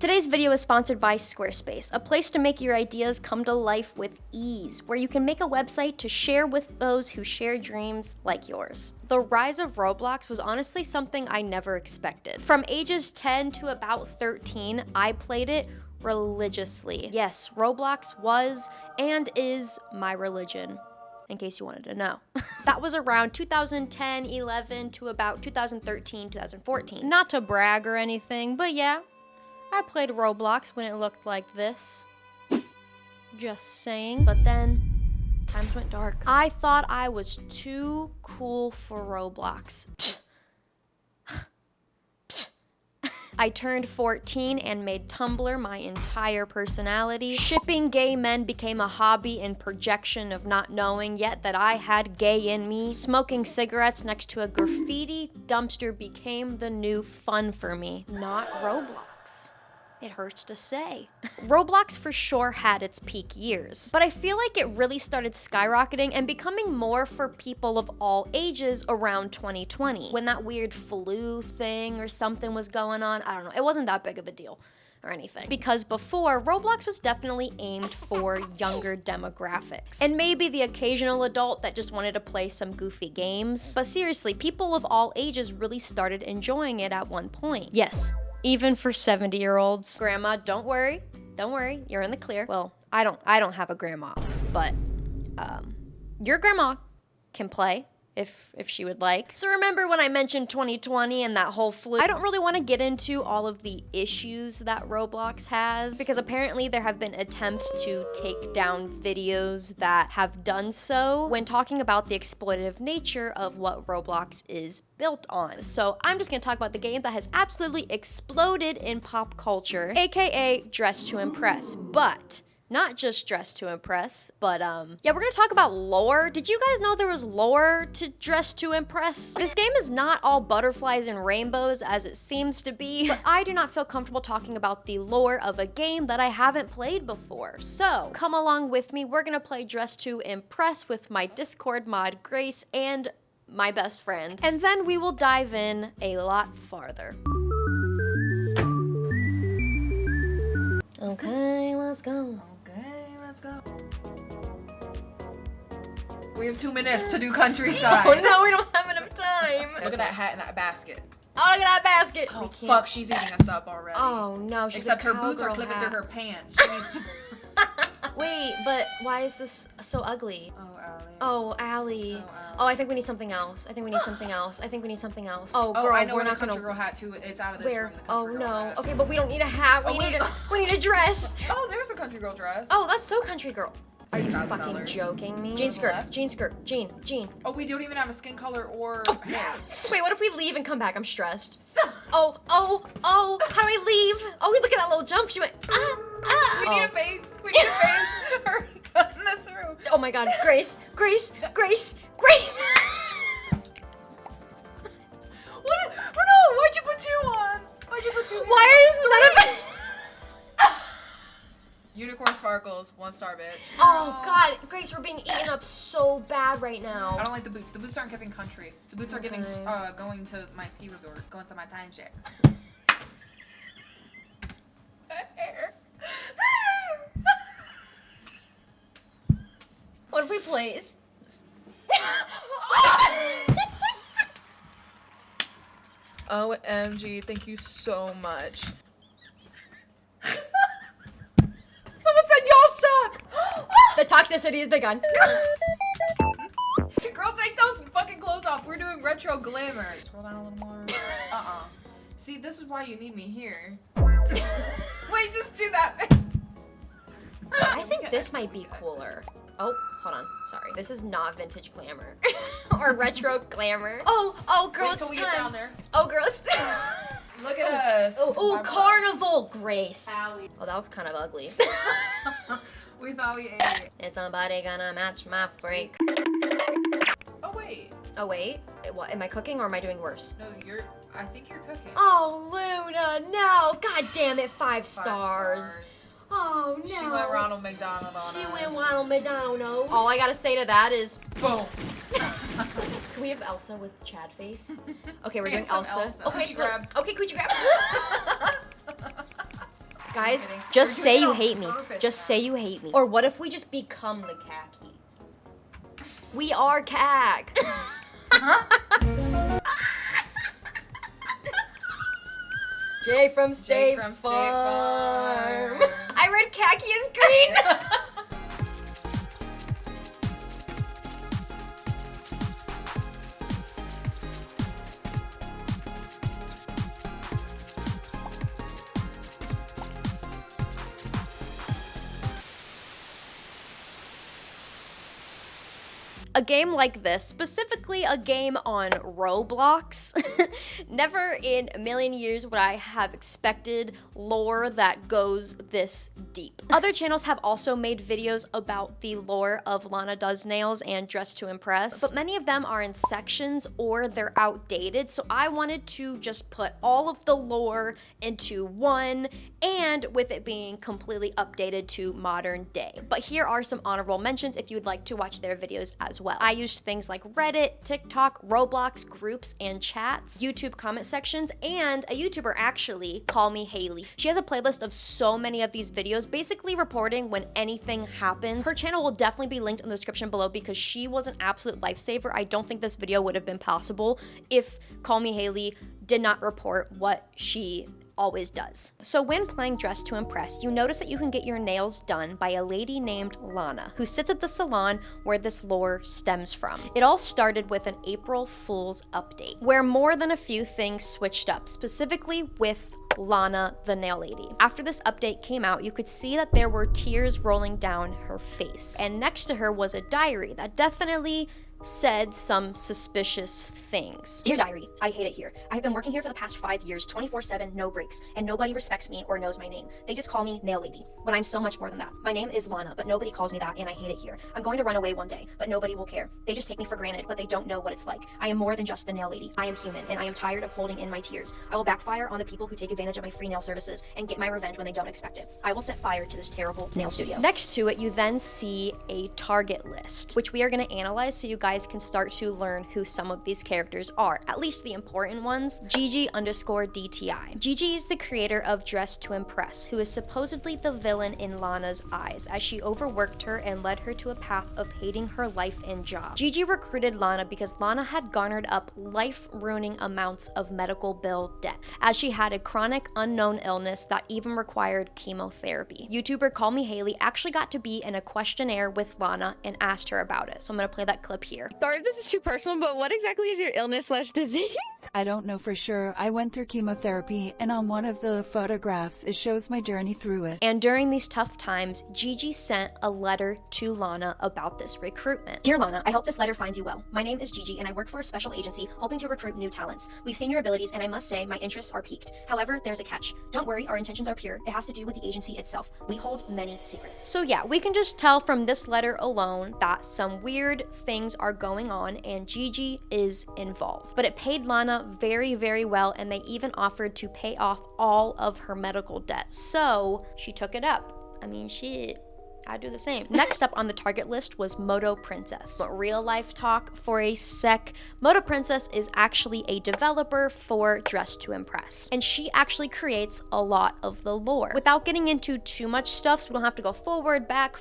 Today's video is sponsored by Squarespace, a place to make your ideas come to life with ease, where you can make a website to share with those who share dreams like yours. The rise of Roblox was honestly something I never expected. From ages 10 to about 13, I played it religiously. Yes, Roblox was and is my religion, in case you wanted to know. That was around 2010, 11 to about 2013, 2014. Not to brag or anything, but yeah, I played Roblox when it looked like this. Just saying. But then, times went dark. I thought I was too cool for Roblox. I turned 14 and made Tumblr my entire personality. Shipping gay men became a hobby and projection of not knowing yet that I had gay in me. Smoking cigarettes next to a graffiti dumpster became the new fun for me. Not Roblox. It hurts to say. Roblox for sure had its peak years, but I feel like it really started skyrocketing and becoming more for people of all ages around 2020. When that weird flu thing or something was going on, I don't know, it wasn't that big of a deal or anything. Because before, Roblox was definitely aimed for younger demographics. And maybe the occasional adult that just wanted to play some goofy games. But seriously, people of all ages really started enjoying it at one point. Yes. Even for 70-year-olds. Grandma, don't worry, you're in the clear. Well, I don't have a grandma, but your grandma can play if she would like. So remember when I mentioned 2020 and that whole flu? I don't really want to get into all of the issues that Roblox has, because apparently there have been attempts to take down videos that have done so when talking about the exploitative nature of what Roblox is built on. So I'm just gonna talk about the game that has absolutely exploded in pop culture, aka Dress to Impress. But not just Dress to Impress, but yeah, we're gonna talk about lore. Did you guys know there was lore to Dress to Impress? This game is not all butterflies and rainbows as it seems to be, but I do not feel comfortable talking about the lore of a game that I haven't played before. So come along with me, we're gonna play Dress to Impress with my Discord mod Grace and my best friend, and then we will dive in a lot farther. Okay, let's go. We have 2 minutes to do countryside. Oh no, we don't have enough time. Look at that hat and that basket. Oh, look at that basket. Oh fuck, she's eating us up already. Oh no, she's Except a her boots are cowgirl clipping hat. through her pants. She needs to... Wait, but why is this so ugly? Oh, Allie. Oh, Allie. Oh, Allie. Oh, I think we need something else. I think we need something else. Oh, girl, I know we're where the not country gonna... girl hat too. It's out of this Where? room. The Oh country girl no. hat. Okay, but we don't need a hat. We need a dress. Oh, there's a country girl dress. Oh, that's so country girl. Are you $6,000. fucking joking me? Jean skirt, Jean. Oh, we don't even have a skin color or hair. Wait, what if we leave and come back? I'm stressed. Oh, how do I leave? Oh, look at that little jump. She went, We need a face. We need a face. Hurry up in this room. Oh my god, Grace. What? No, why'd you put 2 on? Why'd you put 2 on? Why is none of it? Unicorn sparkles, 1-star bitch. Oh god, Grace, we're being eaten up so bad right I now. don't like the boots. The boots aren't giving country. The boots are giving going to my ski resort, going to my timeshare. What if we place? OMG, thank you so much. Someone said y'all suck! The toxicity has begun. Girl, take those fucking clothes off. We're doing retro glamour. Scroll down a little more. See, this is why you need me here. Wait, just do that. I think this might be cooler. Oh, hold on. Sorry. This is not vintage glamour. Or retro glamour. Oh, girl, Wait it's till we time. get down there. Oh, girl, it's time. Look at us. Oh, carnival, Grace. Allie. Oh, that was kind of ugly. We thought we ate. Is somebody gonna match my freak? Oh, wait. Oh, wait. What, am I cooking or am I doing worse? No, I think you're cooking. Oh, Luna, no. God damn it, 5 stars. Oh, no. She went Ronald McDonald on She us. went Ronald McDonald. All I gotta say to that is, boom. Can we have Elsa with Chad face? Okay, we're doing Handsome Elsa. Elsa. Okay, Coochie grab. Okay, coochie grab. Guys, kidding. just We're say doing it you on hate me. purpose Just now. say you hate me. Or what if we just become the khaki? We are CAG. Jay from State Farm. I read khaki is green. A game like this, specifically a game on Roblox, never in a million years would I have expected lore that goes this deep. Other channels have also made videos about the lore of LanaDoesNails and Dress to Impress, but many of them are in sections or they're outdated, so I wanted to just put all of the lore into one, and with it being completely updated to modern day. But here are some honorable mentions if you would like to watch their videos as well. I used things like Reddit, TikTok, Roblox, groups and chats, YouTube comment sections, and a YouTuber actually, Call Me Haley. She has a playlist of so many of these videos, basically reporting when anything happens. Her channel will definitely be linked in the description below because she was an absolute lifesaver. I don't think this video would have been possible if Call Me Haley did not report what she always does. So when playing Dress to Impress, you notice that you can get your nails done by a lady named Lana, who sits at the salon where this lore stems from. It all started with an April Fool's update, where more than a few things switched up, specifically with Lana, the nail lady. After this update came out, you could see that there were tears rolling down her face. And next to her was a diary that definitely said some suspicious things. Dear diary, I hate it here. I've been working here for the past 5 years, 24/7, no breaks, and nobody respects me or knows my name. They just call me Nail Lady, but I'm so much more than that. My name is Lana, but nobody calls me that, and I hate it here. I'm going to run away one day, but nobody will care. They just take me for granted, but they don't know what it's like. I am more than just the Nail Lady. I am human, and I am tired of holding in my tears. I will backfire on the people who take advantage of my free nail services and get my revenge when they don't expect it. I will set fire to this terrible nail studio. Next to it, you then see a target list, which we are going to analyze so you guys can start to learn who some of these characters are, at least the important ones. Gigi_DTI. Gigi is the creator of Dress to Impress, who is supposedly the villain in Lana's eyes, as she overworked her and led her to a path of hating her life and job. Gigi recruited Lana because Lana had garnered up life-ruining amounts of medical bill debt, as she had a chronic unknown illness that even required chemotherapy. YouTuber Call Me Haley actually got to be in a questionnaire with Lana and asked her about it, so I'm gonna play that clip here. Sorry if this is too personal, but what exactly is your illness/disease? I don't know for sure. I went through chemotherapy, and on one of the photographs, it shows my journey through it. And during these tough times, Gigi sent a letter to Lana about this recruitment. Dear Lana, I hope this letter finds you well. My name is Gigi, and I work for a special agency hoping to recruit new talents. We've seen your abilities, and I must say my interests are piqued. However, there's a catch. Don't worry, our intentions are pure. It has to do with the agency itself. We hold many secrets. So yeah, we can just tell from this letter alone that some weird things are going on, and Gigi is involved. But it paid Lana very, very well, and they even offered to pay off all of her medical debt. So she took it up. I mean, shit, I'd do the same. Next up on the target list was Moto Princess. But real life talk for a sec, Moto Princess is actually a developer for Dress to Impress. And she actually creates a lot of the lore. Without getting into too much stuff, so we don't have to go forward, back,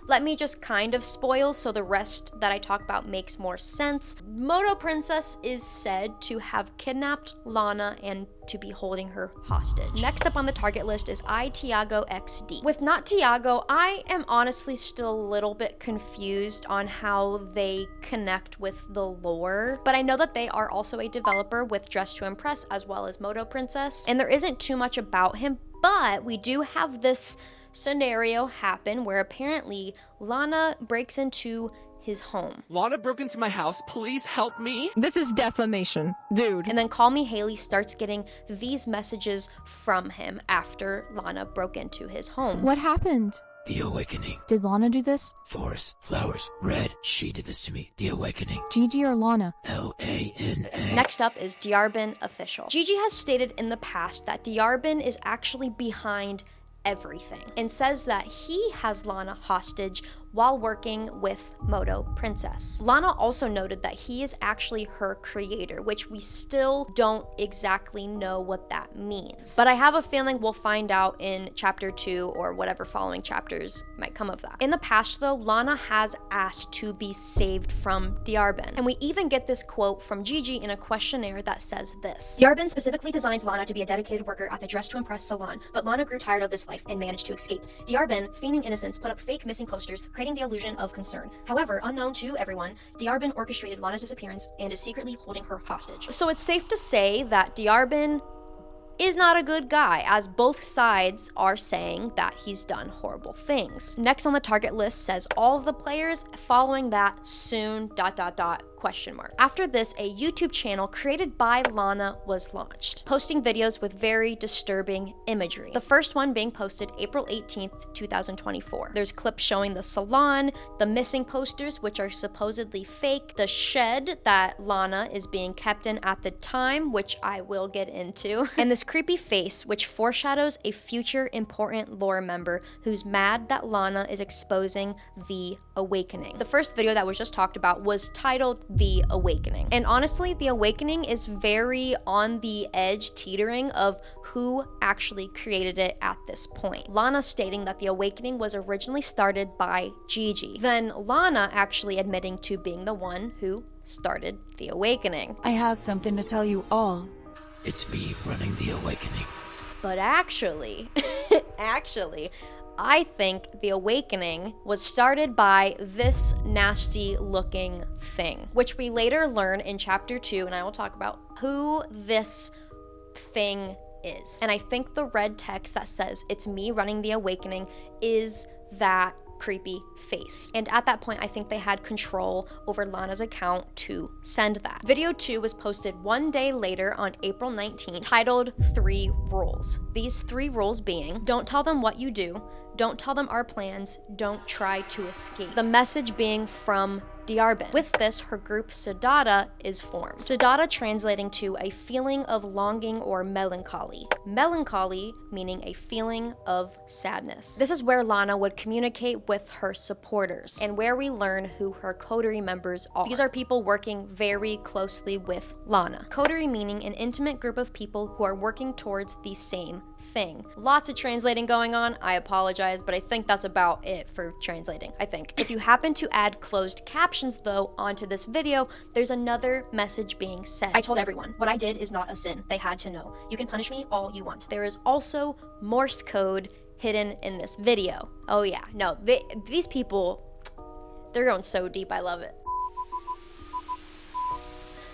let me just kind of spoil so the rest that I talk about makes more sense. Moto Princess is said to have kidnapped Lana and to be holding her hostage. Next up on the target list is Tiago XD. With Not Tiago, I am honestly still a little bit confused on how they connect with the lore, but I know that they are also a developer with Dress to Impress as well as Moto Princess, and there isn't too much about him, but we do have this scenario happen where apparently Lana breaks into his home. Lana broke into my house. Please help me. This is defamation, dude. And then Call Me Haley starts getting these messages from him after Lana broke into his home. What happened? The awakening. Did Lana do this? Forest, flowers, red. She did this to me. The awakening. Gigi or Lana? Lana. Next up is Diarbin Official. Gigi has stated in the past that Diarbin is actually behind everything and says that he has Lana hostage while working with Moto Princess. Lana also noted that he is actually her creator, which we still don't exactly know what that means. But I have a feeling we'll find out in chapter 2 or whatever following chapters might come of that. In the past though, Lana has asked to be saved from Diarbin. And we even get this quote from Gigi in a questionnaire that says this. Diarbin specifically designed Lana to be a dedicated worker at the Dress to Impress salon, but Lana grew tired of this life and managed to escape. Diarbin, feigning innocence, put up fake missing posters, creating the illusion of concern. However, unknown to everyone, Diarbin orchestrated Lana's disappearance and is secretly holding her hostage. So it's safe to say that Diarbin is not a good guy, as both sides are saying that he's done horrible things. Next on the target list says all of the players, following that soon ... question mark. After this, a YouTube channel created by Lana was launched, posting videos with very disturbing imagery. The first one being posted April 18th, 2024. There's clips showing the salon, the missing posters, which are supposedly fake, the shed that Lana is being kept in at the time, which I will get into, and this creepy face, which foreshadows a future important lore member who's mad that Lana is exposing the awakening. The first video that was just talked about was titled The Awakening. And honestly, The Awakening is very on the edge, teetering of who actually created it at this point. Lana stating that The Awakening was originally started by Gigi. Then Lana actually admitting to being the one who started The Awakening. I have something to tell you all. It's me running the awakening. But actually, I think The Awakening was started by this nasty looking thing, which we later learn in chapter 2, and I will talk about who this thing is. And I think the red text that says it's me running The Awakening is that creepy face. And at that point, I think they had control over Lana's account to send that. Video 2 was posted one day later on April 19th, titled 3 Rules. These 3 rules being, don't tell them what you do, don't tell them our plans, don't try to escape. The message being from Diarbin. With this, her group Siddhartha is formed. Siddhartha translating to a feeling of longing or melancholy. Melancholy meaning a feeling of sadness. This is where Lana would communicate with her supporters and where we learn who her coterie members are. These are people working very closely with Lana. Coterie meaning an intimate group of people who are working towards the same thing. Lots of translating going on. I apologize, but I think that's about it for translating, I think. If you happen to add closed captions though onto this video, there's another message being said. I told everyone, what I did is not a sin. They had to know. You can punish me all you want. There is also Morse code hidden in this video. Oh yeah, no, these people, they're going so deep, I love it.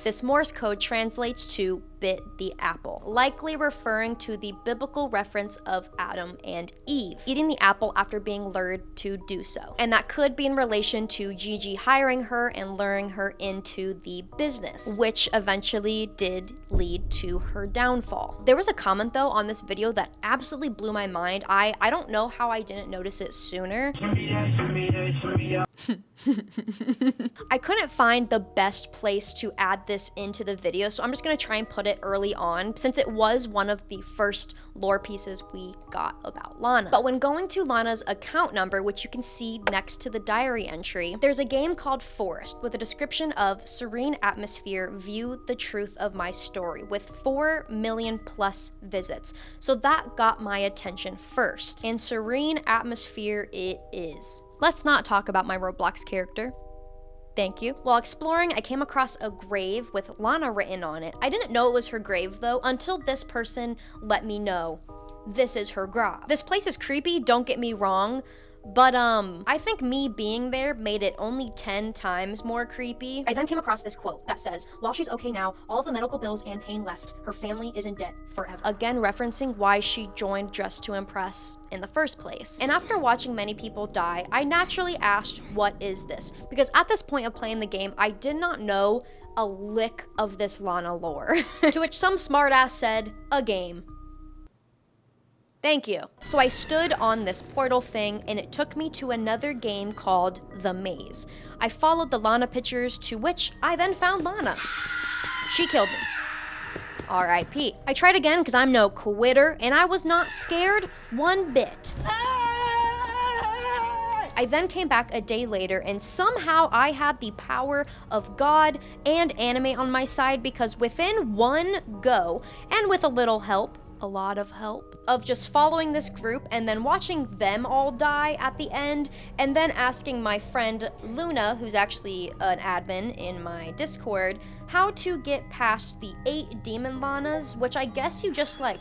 This Morse code translates to bit the apple, likely referring to the biblical reference of Adam and Eve eating the apple after being lured to do so. And that could be in relation to Gigi hiring her and luring her into the business, which eventually did lead to her downfall. There was a comment though on this video that absolutely blew my mind. I don't know how I didn't notice it sooner. I couldn't find the best place to add this into the video, so I'm just gonna try and put it early on since it was one of the first lore pieces we got about Lana. But when going to Lana's account number, which you can see next to the diary entry, there's a game called Forest with a description of serene atmosphere, view the truth of my story with 4 million plus visits. So that got my attention first, and serene atmosphere it is. Let's not talk about my Roblox character. Thank you. While exploring, I came across a grave with Lana written on it. I didn't know it was her grave though until this person let me know this is her grave. This place is creepy, don't get me wrong, but I think me being there made it only 10 times more creepy. I then came across this quote that says, while she's okay now, all of the medical bills and pain left. Her family is in debt forever. Again, referencing why she joined Dress to Impress in the first place. And after watching many people die, I naturally asked, what is this? Because at this point of playing the game, I did not know a lick of this Lana lore. To which some smartass said, a game. Thank you. So I stood on this portal thing and it took me to another game called The Maze. I followed the Lana pictures, to which I then found Lana. She killed me. R.I.P. I tried again because I'm no quitter and I was not scared one bit. I then came back a day later, and somehow I had the power of God and anime on my side, because within one go, and with a little help, a lot of help, of just following this group and then watching them all die at the end, and then asking my friend Luna, who's actually an admin in my Discord, how to get past the 8 demon Lanas, which I guess you just like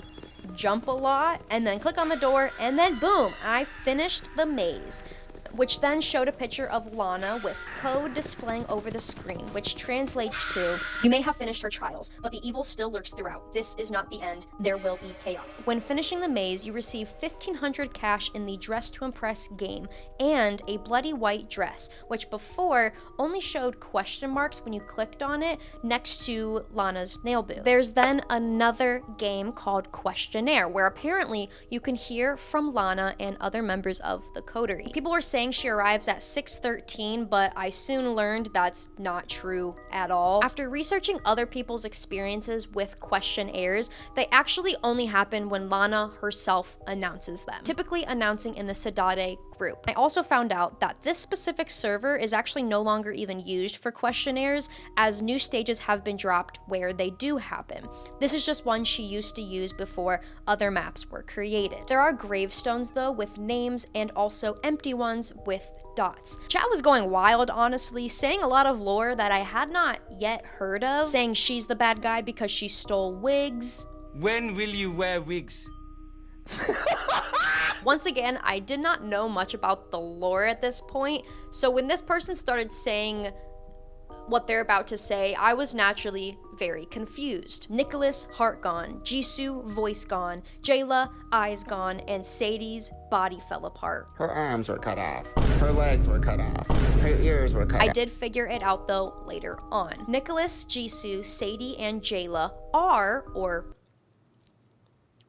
jump a lot and then click on the door, and then boom, I finished the maze, which then showed a picture of Lana with code displaying over the screen, which translates to, You may have finished her trials, but the evil still lurks throughout. This is not the end. There will be chaos. when finishing the maze, you receive 1,500 cash in the Dress to Impress game, and a bloody white dress, which before only showed question marks when you clicked on it next to Lana's nail booth. There's then another game called Questionnaire, where apparently you can hear from Lana and other members of the coterie. People were saying she arrives at 6:13, but I soon learned that's not true at all. After researching other people's experiences with questionnaires, they actually only happen when Lana herself announces them, typically announcing in the Sadade group. I also found out that this specific server is actually no longer even used for questionnaires, as new stages have been dropped where they do happen. This is just one she used to use before other maps were created. There are gravestones though with names, and also empty ones with dots. Chat was going wild, honestly, saying a lot of lore that I had not yet heard of, saying she's the bad guy because she stole wigs. When will you wear wigs? Once again, I did not know much about the lore at this point, so when this person started saying what they're about to say, I was naturally very confused. Nicholas, heart gone. Jisoo, voice gone. Jayla, eyes gone. And Sadie's body fell apart. Her arms were cut off. Her legs were cut off. Her ears were cut off. I did figure it out though later on. Nicholas, Jisoo, Sadie, and Jayla are, or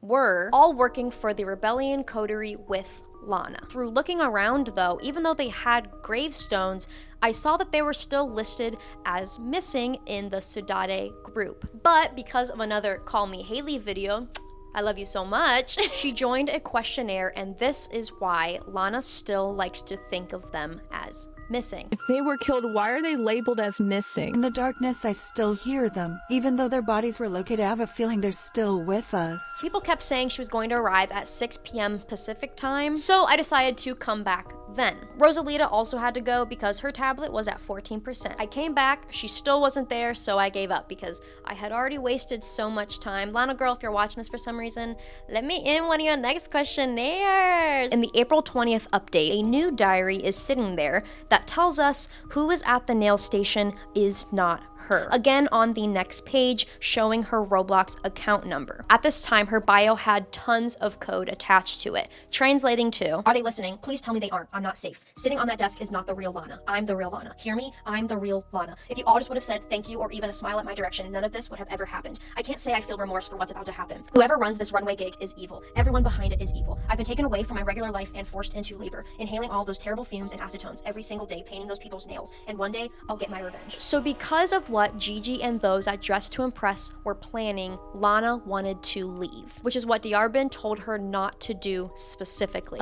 were, all working for the Rebellion coterie with Lana. Through looking around though, even though they had gravestones, I saw that they were still listed as missing in the Sudade group. But because of another Call Me Haley video, I love you so much, she joined a questionnaire, and this is why Lana still likes to think of them as missing. If they were killed, why are they labeled as missing? In the darkness, I still hear them. Even though their bodies were located, I have a feeling they're still with us. People kept saying she was going to arrive at 6 p.m. Pacific time, so I decided to come back then. Rosalita also had to go because her tablet was at 14%. I came back, she still wasn't there, so I gave up because I had already wasted so much time. Lana girl, if you're watching this for some reason, let me in one of your next questionnaires. In the April 20th update, a new diary is sitting there that tells us who is at the nail station is not her. Again on the next page, showing her Roblox account number. At this time, her bio had tons of code attached to it, translating to, Are they listening? Please tell me they aren't. I'm not safe. Sitting on that desk is not the real Lana. I'm the real Lana. Hear me? I'm the real Lana. If you all just would have said thank you or even a smile at my direction, none of this would have ever happened. I can't say I feel remorse for what's about to happen. Whoever runs this runway gig is evil. Everyone behind it is evil. I've been taken away from my regular life and forced into labor, inhaling all those terrible fumes and acetones every single day, painting those people's nails, and one day I'll get my revenge. So because of what Gigi and those at Dress to Impress were planning, Lana wanted to leave, which is what Diarbin told her not to do specifically.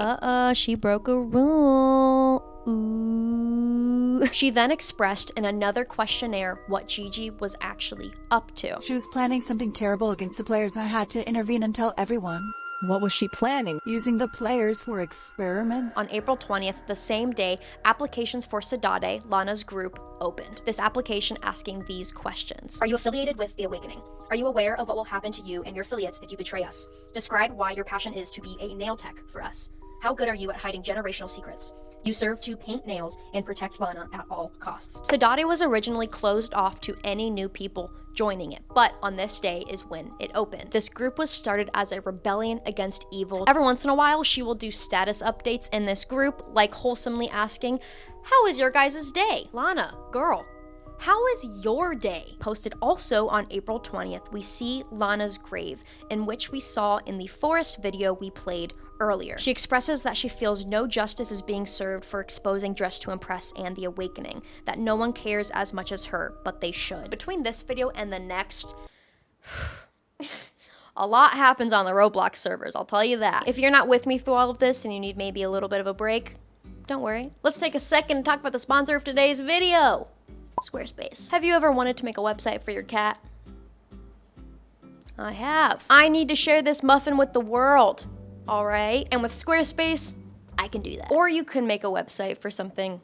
She broke a rule. Ooh. She then expressed in another questionnaire what Gigi was actually up to. She was planning something terrible against the players, and I had to intervene and tell everyone. What was she planning? Using the players for experiments. On April 20th, the same day, applications for Sadade, Lana's group, opened. This application asking these questions. Are you affiliated with The Awakening? Are you aware of what will happen to you and your affiliates if you betray us? Describe why your passion is to be a nail tech for us. How good are you at hiding generational secrets? You serve to paint nails and protect Lana at all costs. Sadade was originally closed off to any new people joining it, but on this day is when it opened. This group was started as a rebellion against evil. Every once in a while, she will do status updates in this group, like wholesomely asking, how is your guys' day? Lana, girl, how is your day? Posted also on April 20th, we see Lana's grave, in which we saw in the forest video we played earlier. She expresses that she feels no justice is being served for exposing Dress to Impress and The Awakening, that no one cares as much as her, but they should. Between this video and the next, a lot happens on the Roblox servers, I'll tell you that. If you're not with me through all of this and you need maybe a little bit of a break, don't worry. Let's take a second to talk about the sponsor of today's video, Squarespace. Have you ever wanted to make a website for your cat? I have. I need to share this muffin with the world, all right? And with Squarespace, I can do that. Or you can make a website for something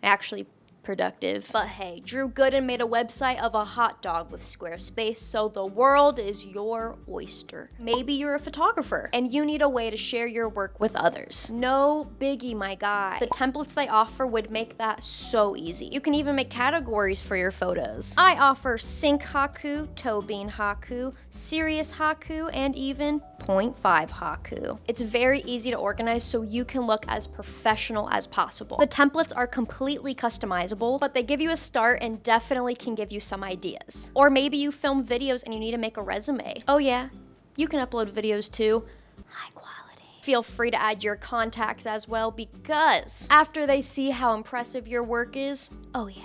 actually productive. But hey, Drew Gooden made a website of a hot dog with Squarespace, so the world is your oyster. Maybe you're a photographer and you need a way to share your work with others. No biggie, my guy. The templates they offer would make that so easy. You can even make categories for your photos. I offer Sync Haku, Toe Bean Haku, Serious Haku, and even 0.5 Haku. It's very easy to organize so you can look as professional as possible. The templates are completely customizable, but they give you a start and definitely can give you some ideas. Or maybe you film videos and you need to make a resume. Oh yeah, you can upload videos too. High quality. Feel free to add your contacts as well, because after they see how impressive your work is, oh yeah,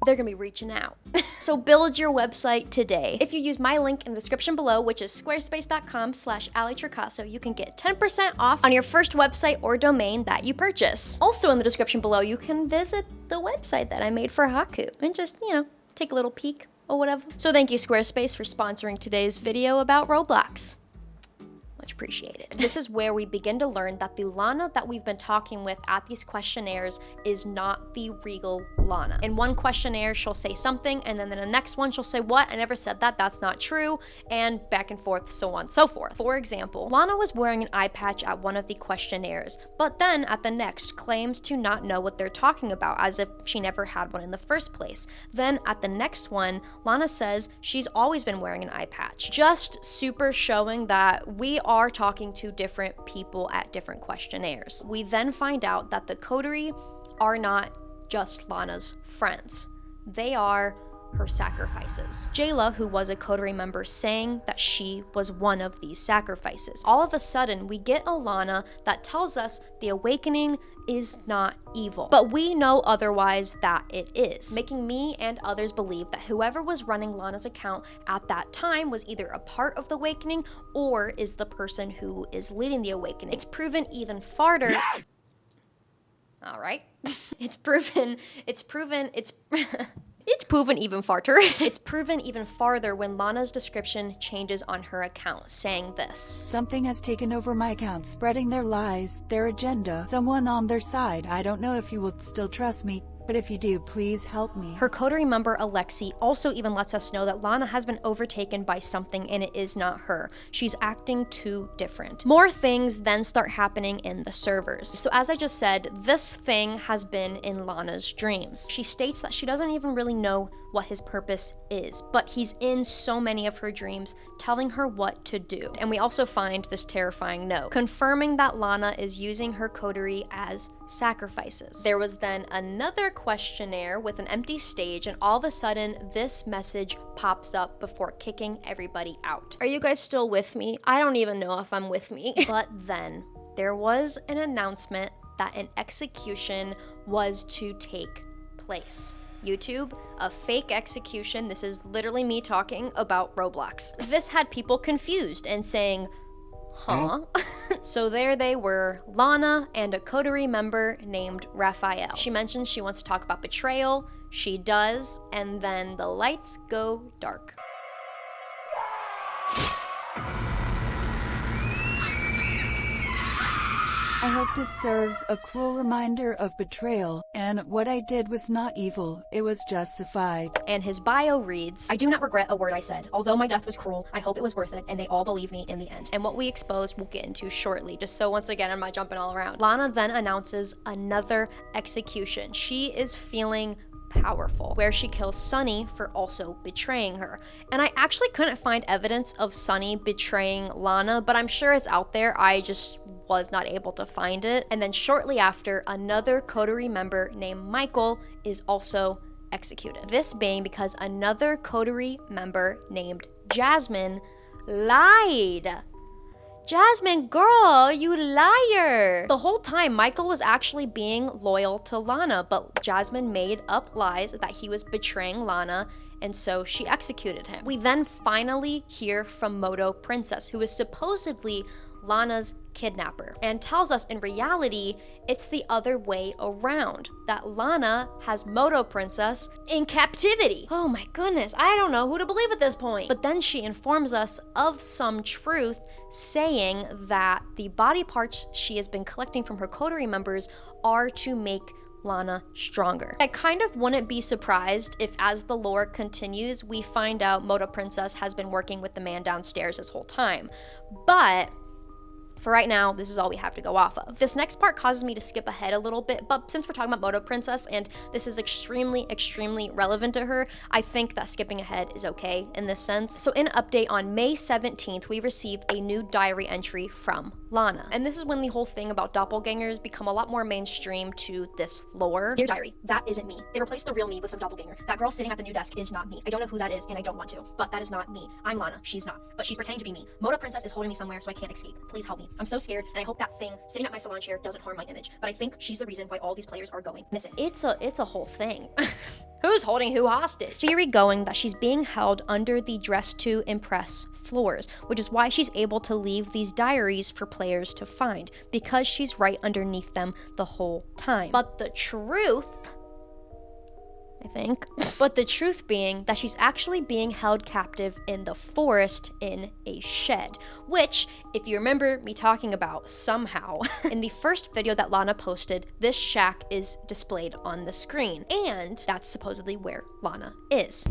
they're gonna be reaching out. So build your website today. If you use my link in the description below, which is squarespace.com/AliTricasso, you can get 10% off on your first website or domain that you purchase. Also in the description below, you can visit the website that I made for Haku and just, take a little peek or whatever. So thank you, Squarespace, for sponsoring today's video about Roblox. Much appreciated. This is where we begin to learn that the Lana that we've been talking with at these questionnaires is not the real Lana. In one questionnaire, she'll say something, and then in the next one, she'll say, what? I never said that, that's not true, and back and forth, so on and so forth. For example, Lana was wearing an eye patch at one of the questionnaires, but then at the next claims to not know what they're talking about, as if she never had one in the first place. Then at the next one, Lana says she's always been wearing an eye patch. Just super showing that we are talking to different people at different questionnaires. We then find out that the coterie are not just Lana's friends. They are her sacrifices. Jayla, who was a coterie member, saying that she was one of these sacrifices. All of a sudden, we get a Lana that tells us the awakening is not evil, but we know otherwise that it is, making me and others believe that whoever was running Lana's account at that time was either a part of the awakening or is the person who is leading the awakening. It's proven even farther. All right. It's proven even farther. It's proven even farther when Lana's description changes on her account, saying this. Something has taken over my account, spreading their lies, their agenda, someone on their side. I don't know if you will still trust me, but if you do, please help me. Her coterie member, Alexi, also even lets us know that Lana has been overtaken by something and it is not her. She's acting too different. More things then start happening in the servers. So as I just said, this thing has been in Lana's dreams. She states that she doesn't even really know what his purpose is, but he's in so many of her dreams telling her what to do. And we also find this terrifying note, confirming that Lana is using her coterie as sacrifices. There was then another questionnaire with an empty stage, and all of a sudden this message pops up before kicking everybody out. Are you guys still with me? I don't even know if I'm with me. But then there was an announcement that an execution was to take place. YouTube, a fake execution. This is literally me talking about Roblox. This had people confused and saying, huh? So there they were, Lana and a coterie member named Raphael. She mentions she wants to talk about betrayal. She does, and then the lights go dark. I hope this serves a cruel reminder of betrayal, and what I did was not evil, it was justified. And his bio reads, I do not regret a word I said. Although my death was cruel, I hope it was worth it, and they all believe me in the end. and what we exposed we'll get into shortly, just so once again I'm not jumping all around. Lana then announces another execution. She is feeling powerful, where she kills Sunny for also betraying her. And I actually couldn't find evidence of Sunny betraying Lana, but I'm sure it's out there. I just was not able to find it. And then shortly after, another coterie member named Michael is also executed. This being because another coterie member named Jasmine lied. Jasmine, girl, you liar. The whole time, Michael was actually being loyal to Lana, but Jasmine made up lies that he was betraying Lana, and so she executed him. We then finally hear from Moto Princess, who is supposedly Lana's kidnapper, and tells us in reality it's the other way around, that Lana has Moto Princess in captivity. Oh my goodness, I don't know who to believe at this point. But then she informs us of some truth, saying that the body parts she has been collecting from her coterie members are to make Lana stronger. I kind of wouldn't be surprised if, as the lore continues, we find out Moto Princess has been working with the man downstairs this whole time. But for right now, this is all we have to go off of. This next part causes me to skip ahead a little bit, but since we're talking about Moto Princess and this is extremely, extremely relevant to her, I think that skipping ahead is okay in this sense. So in an update on May 17th, we received a new diary entry from Lana. And this is when the whole thing about doppelgangers become a lot more mainstream to this lore. Dear diary, that isn't me. They replaced the real me with some doppelganger. That girl sitting at the new desk is not me. I don't know who that is and I don't want to, but that is not me. I'm Lana, she's not, but she's pretending to be me. Moto Princess is holding me somewhere so I can't escape. Please help me. I'm so scared, and I hope that thing sitting at my salon chair doesn't harm my image, but I think she's the reason why all these players are going missing. It's a whole thing. Who's holding who hostage? Theory going that she's being held under the Dress to Impress floors, which is why she's able to leave these diaries for players to find, because she's right underneath them the whole time. But the truth, I think. But the truth being that she's actually being held captive in the forest in a shed, which, if you remember me talking about somehow, in the first video that Lana posted, this shack is displayed on the screen, and that's supposedly where Lana is.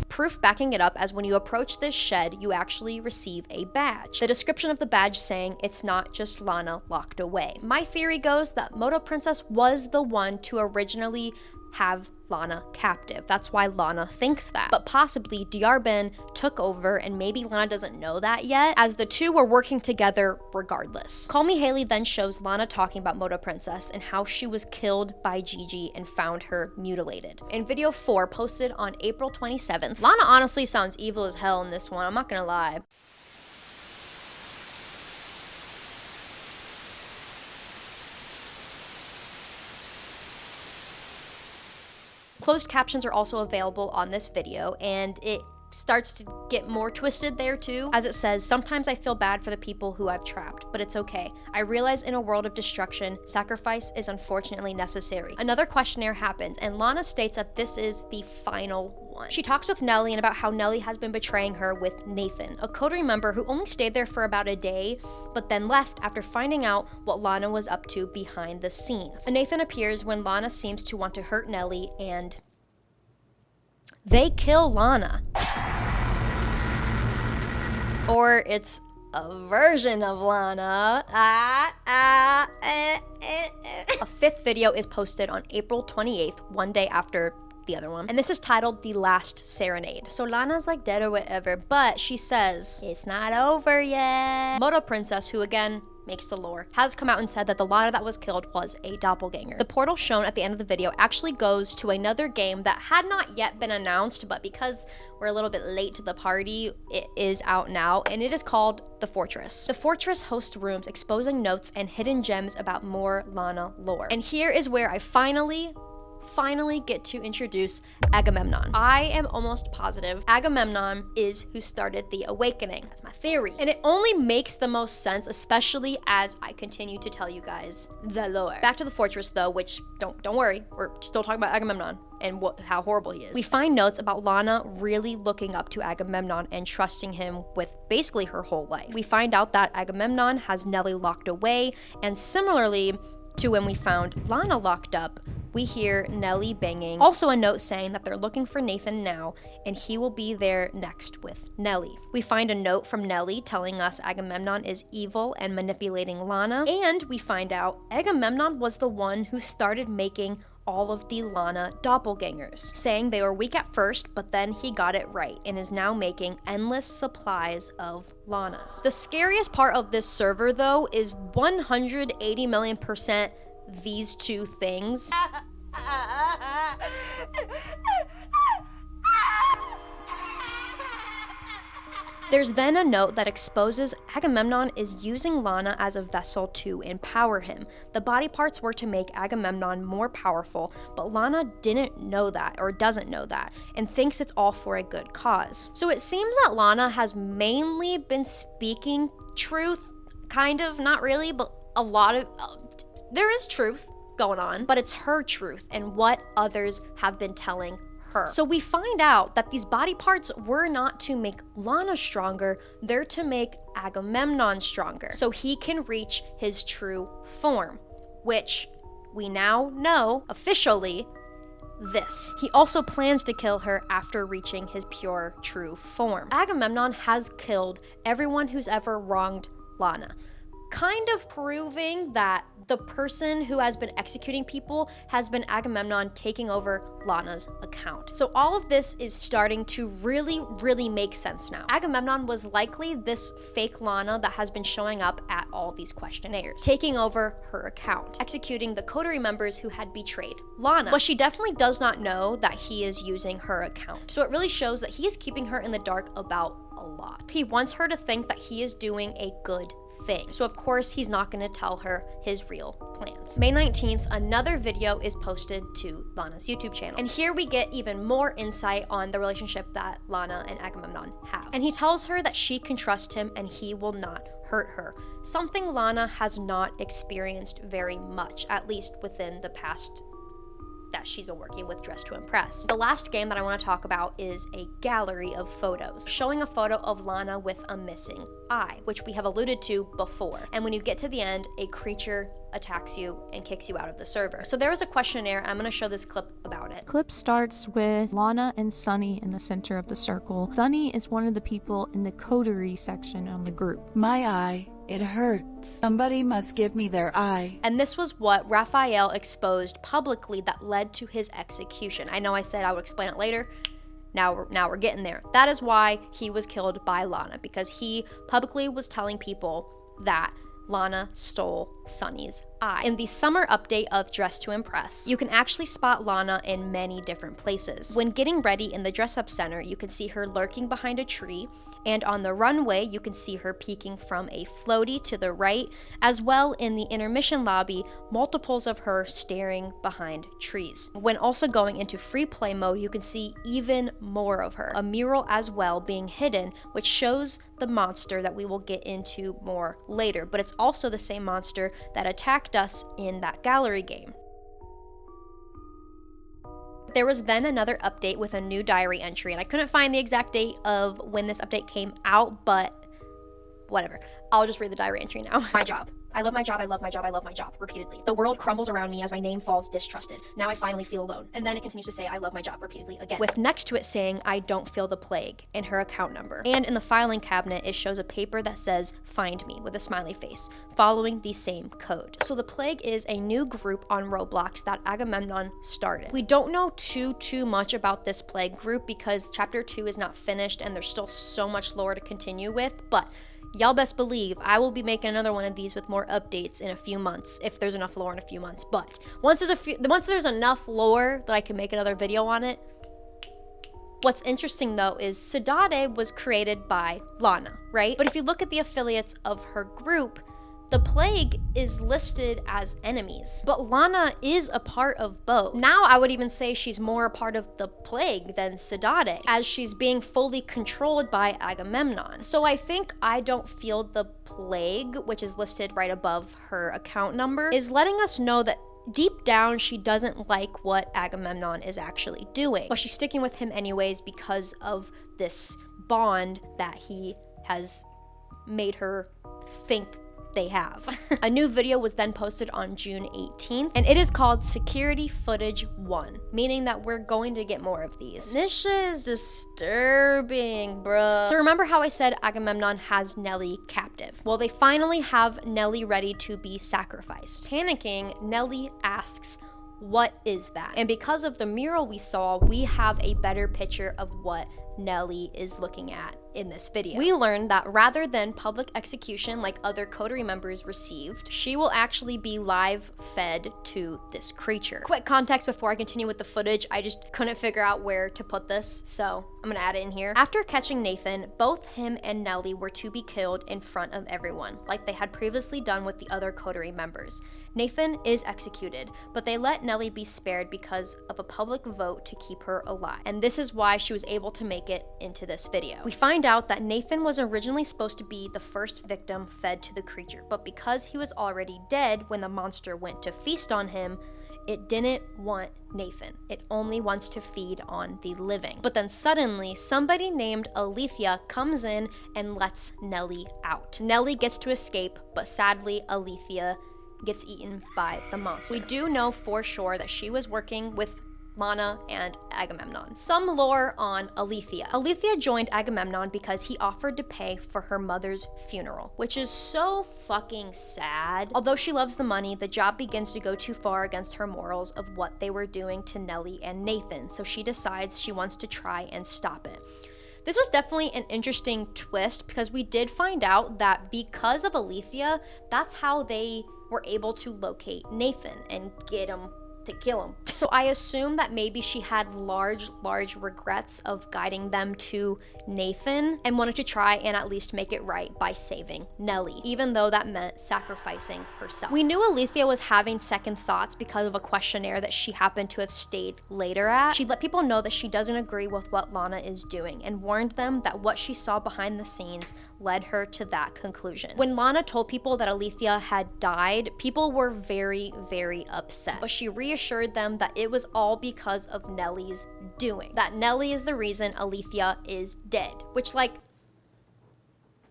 Proof backing it up, as when you approach this shed, you actually receive a badge. The description of the badge saying it's not just Lana locked away. My theory goes that Moto Princess was the one to originally have Lana captive. That's why Lana thinks that. But possibly Diarbin took over, and maybe Lana doesn't know that yet, as the two were working together regardless. Call Me Haley then shows Lana talking about Moto Princess and how she was killed by Gigi and found her mutilated. In video 4, posted on April 27th, Lana honestly sounds evil as hell in this one, I'm not gonna lie. Closed captions are also available on this video, and it starts to get more twisted there too, as it says, "Sometimes I feel bad for the people who I've trapped, but it's okay. I realize in a world of destruction, sacrifice is unfortunately necessary." Another questionnaire happens, and Lana states that this is the final one. She talks with Nelly and about how Nelly has been betraying her with Nathan, a coterie member who only stayed there for about a day, but then left after finding out what Lana was up to behind the scenes. Nathan appears when Lana seems to want to hurt Nelly, and they kill Lana. Or it's a version of Lana. A fifth video is posted on April 28th, one day after the other one. And this is titled The Last Serenade. So Lana's like dead or whatever, but she says, it's not over yet. Moto Princess, who again makes the lore, has come out and said that the Lana that was killed was a doppelganger. The portal shown at the end of the video actually goes to another game that had not yet been announced, but because we're a little bit late to the party, it is out now, and it is called The Fortress. The Fortress hosts rooms exposing notes and hidden gems about more Lana lore. And here is where I finally get to introduce Agamemnon. I am almost positive Agamemnon is who started the awakening. That's my theory. And it only makes the most sense, especially as I continue to tell you guys the lore. Back to the fortress though, which don't worry, we're still talking about Agamemnon and how horrible he is. We find notes about Lana really looking up to Agamemnon and trusting him with basically her whole life. We find out that Agamemnon has Nelly locked away, and similarly to when we found Lana locked up, we hear Nelly banging. Also a note saying that they're looking for Nathan now, and he will be there next with Nelly. We find a note from Nelly telling us Agamemnon is evil and manipulating Lana, and we find out Agamemnon was the one who started making all of the Lana doppelgangers, saying they were weak at first, but then he got it right and is now making endless supplies of Lanas. The scariest part of this server though is 180 million% these two things. There's then a note that exposes Agamemnon is using Lana as a vessel to empower him. The body parts were to make Agamemnon more powerful, but Lana didn't know that, or doesn't know that, and thinks it's all for a good cause. So it seems that Lana has mainly been speaking truth, kind of, not really, but a lot of, there is truth going on, but it's her truth and what others have been telling her. So we find out that these body parts were not to make Lana stronger, they're to make Agamemnon stronger, so he can reach his true form, which we now know officially this. He also plans to kill her after reaching his pure true form. Agamemnon has killed everyone who's ever wronged Lana, kind of proving that the person who has been executing people has been Agamemnon taking over Lana's account. So all of this is starting to really make sense now. Agamemnon was likely this fake Lana that has been showing up at all these questionnaires, taking over her account, executing the coterie members who had betrayed Lana. But she definitely does not know that he is using her account. So it really shows that he is keeping her in the dark about a lot. He wants her to think that he is doing a good thing. So of course he's not going to tell her his real plans. May 19th, another video is posted to Lana's YouTube channel. And here we get even more insight on the relationship that Lana and Agamemnon have. And he tells her that she can trust him and he will not hurt her. Something Lana has not experienced very much, at least within the past that she's been working with Dress to Impress. The last game that I want to talk about is a gallery of photos, showing a photo of Lana with a missing eye, which we have alluded to before. And when you get to the end, a creature attacks you and kicks you out of the server. So there was a questionnaire. I'm going to show this clip about it. Clip starts with Lana and Sunny in the center of the circle. Sunny is one of the people in the coterie section on the group. My eye. It hurts. Somebody must give me their eye. And this was what Raphael exposed publicly that led to his execution. I know I said I would explain it later. Now we're getting there. That is why he was killed by Lana, because he publicly was telling people that Lana stole Sunny's eye. In the summer update of Dress to Impress, you can actually spot Lana in many different places. When getting ready in the dress-up center, you can see her lurking behind a tree, and on the runway, you can see her peeking from a floaty to the right, as well in the intermission lobby, multiples of her staring behind trees. When also going into free play mode, you can see even more of her, a mural as well being hidden, which shows the monster that we will get into more later, but it's also the same monster that attacked us in that gallery game. There was then another update with a new diary entry, and I couldn't find the exact date of when this update came out, but whatever. I'll just read the diary entry now. My job. I love my job, I love my job, I love my job, repeatedly. The world crumbles around me as my name falls distrusted. Now I finally feel alone. And then it continues to say, I love my job, repeatedly again. With next to it saying, I don't feel the plague, and her account number. And in the filing cabinet, it shows a paper that says, find me, with a smiley face, following the same code. So the plague is a new group on Roblox that Agamemnon started. We don't know too much about this plague group because chapter 2 is not finished and there's still so much lore to continue with, but y'all best believe I will be making another one of these with more updates in a few months, if there's enough lore in a few months. But once there's enough lore that I can make another video on it. What's interesting though is Sadade was created by Lana, right? But if you look at the affiliates of her group, the plague is listed as enemies, but Lana is a part of both. Now I would even say she's more a part of the plague than Sadade, as she's being fully controlled by Agamemnon. So I think I don't feel the plague, which is listed right above her account number, is letting us know that deep down she doesn't like what Agamemnon is actually doing, but she's sticking with him anyways because of this bond that he has made her think they have. A new video was then posted on June 18th, and it is called Security Footage 1, meaning that we're going to get more of these. This shit is disturbing, bruh. So remember how I said Agamemnon has Nelly captive? Well, they finally have Nelly ready to be sacrificed. Panicking, Nelly asks, what is that? And because of the mural we saw, we have a better picture of what Nelly is looking at in this video. We learned that rather than public execution like other coterie members received, she will actually be live fed to this creature. Quick context before I continue with the footage, I just couldn't figure out where to put this, so I'm gonna add it in here. After catching Nathan, both him and Nellie were to be killed in front of everyone, like they had previously done with the other coterie members. Nathan is executed, but they let Nellie be spared because of a public vote to keep her alive. And this is why she was able to make it into this video. We find out that Nathan was originally supposed to be the first victim fed to the creature, but because he was already dead when the monster went to feast on him, it didn't want Nathan. It only wants to feed on the living. But then suddenly, somebody named Alethea comes in and lets Nellie out. Nellie gets to escape, but sadly, Alethea gets eaten by the monster. We do know for sure that she was working with Lana and Agamemnon. Some lore on Alethea. Alethea joined Agamemnon because he offered to pay for her mother's funeral, which is so fucking sad. Although she loves the money, the job begins to go too far against her morals of what they were doing to Nellie and Nathan, so she decides she wants to try and stop it. This was definitely an interesting twist because we did find out that because of Alethea, that's how they were able to locate Nathan and get him to kill him. So I assume that maybe she had large regrets of guiding them to Nathan and wanted to try and at least make it right by saving Nellie, even though that meant sacrificing herself. We knew Alethea was having second thoughts because of a questionnaire that she happened to have stayed later at. She let people know that she doesn't agree with what Lana is doing and warned them that what she saw behind the scenes led her to that conclusion. When Lana told people that Alethea had died, people were very upset, but she reassured them that it was all because of Nellie's doing. That Nellie is the reason Alethea is dead, which like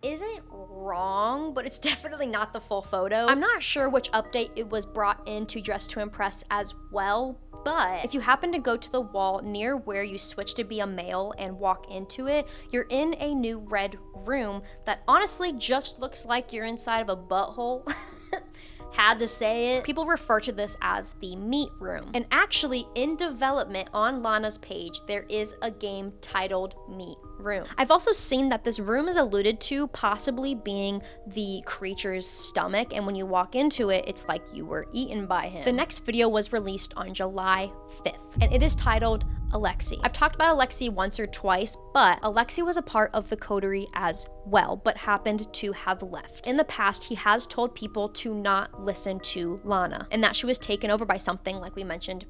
isn't wrong, but it's definitely not the full photo. I'm not sure which update it was brought in to Dress to Impress as well, but if you happen to go to the wall near where you switch to be a male and walk into it, you're in a new red room that honestly just looks like you're inside of a butthole. Had to say it. People refer to this as the meat room. And actually, in development on Lana's page, there is a game titled Meat Room. I've also seen that this room is alluded to possibly being the creature's stomach, and when you walk into it, it's like you were eaten by him. The next video was released on July 5th, and it is titled Alexi. I've talked about Alexi once or twice, but Alexi was a part of the coterie as well, but happened to have left. In the past, he has told people to not listen to Lana, and that she was taken over by something like we mentioned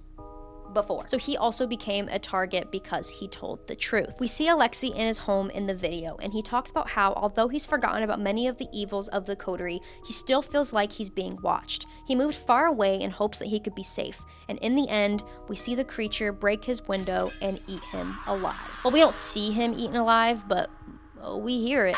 before. So he also became a target because he told the truth. We see Alexi in his home in the video, and he talks about how although he's forgotten about many of the evils of the coterie, he still feels like he's being watched. He moved far away in hopes that he could be safe, and in the end, we see the creature break his window and eat him alive. Well, we don't see him eaten alive, but we hear it.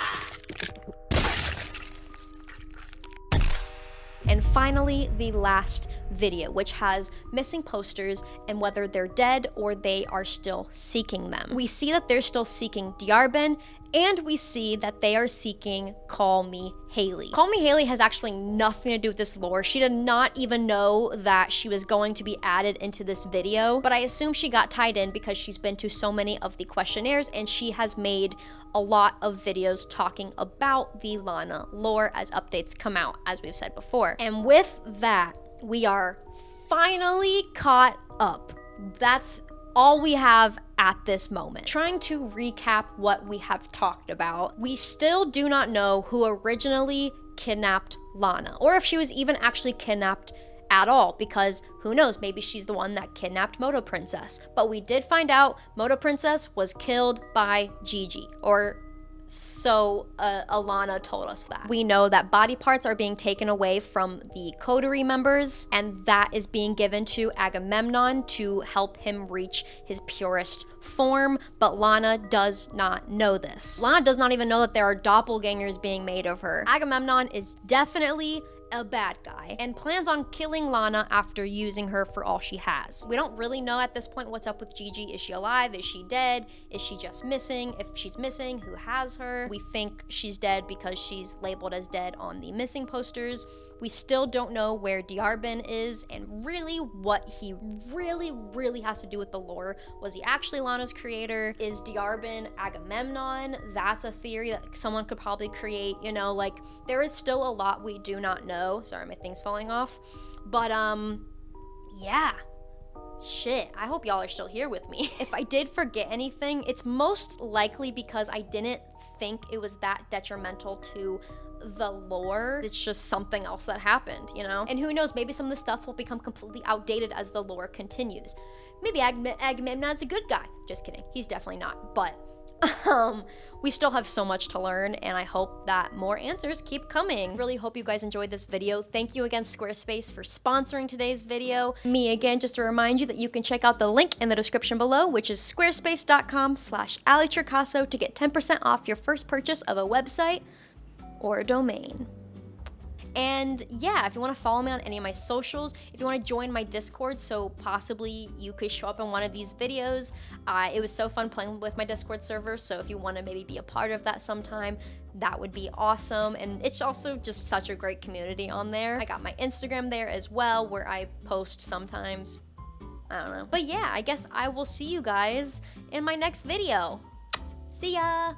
And finally, the last video, which has missing posters and whether they're dead or they are still seeking them. We see that they're still seeking Diarbin, and we see that they are seeking Call Me Haley. Call Me Haley has actually nothing to do with this lore. She did not even know that she was going to be added into this video, but I assume she got tied in because she's been to so many of the questionnaires and she has made a lot of videos talking about the Lana lore as updates come out, as we've said before. And with that, we are finally caught up. That's all we have at this moment. Trying to recap what we have talked about, we still do not know who originally kidnapped Lana, or if she was even actually kidnapped at all, because who knows, maybe she's the one that kidnapped Moto Princess. But we did find out Moto Princess was killed by Gigi, or so Alana told us that. We know that body parts are being taken away from the coterie members, and that is being given to Agamemnon to help him reach his purest form, but Lana does not know this. Lana does not even know that there are doppelgangers being made of her. Agamemnon is definitely a bad guy and plans on killing Lana after using her for all she has. We don't really know at this point what's up with Gigi. Is she alive? Is she dead? Is she just missing? If she's missing, who has her? We think she's dead because she's labeled as dead on the missing posters. We still don't know where Diarbin is and really what he really has to do with the lore. Was he actually Lana's creator? Is Diarbin Agamemnon? That's a theory that someone could probably create, you know, like there is still a lot we do not know. Sorry, my thing's falling off. But yeah. Shit, I hope y'all are still here with me. If I did forget anything, it's most likely because I didn't think it was that detrimental to the lore. It's just something else that happened, you know? And who knows, maybe some of the stuff will become completely outdated as the lore continues. Maybe Agamemnon's a good guy. Just kidding, he's definitely not. But we still have so much to learn, and I hope that more answers keep coming. Really hope you guys enjoyed this video. Thank you again, Squarespace, for sponsoring today's video. Me again, just to remind you that you can check out the link in the description below, which is squarespace.com/AliTricasso to get 10% off your first purchase of a website or a domain. And yeah, if you want to follow me on any of my socials, if you want to join my Discord so possibly you could show up in one of these videos, it was so fun playing with my Discord server, so if you want to maybe be a part of that sometime, that would be awesome. And it's also just such a great community on there. I got my Instagram there as well, where I post sometimes. I don't know. But yeah, I guess I will see you guys in my next video. See ya!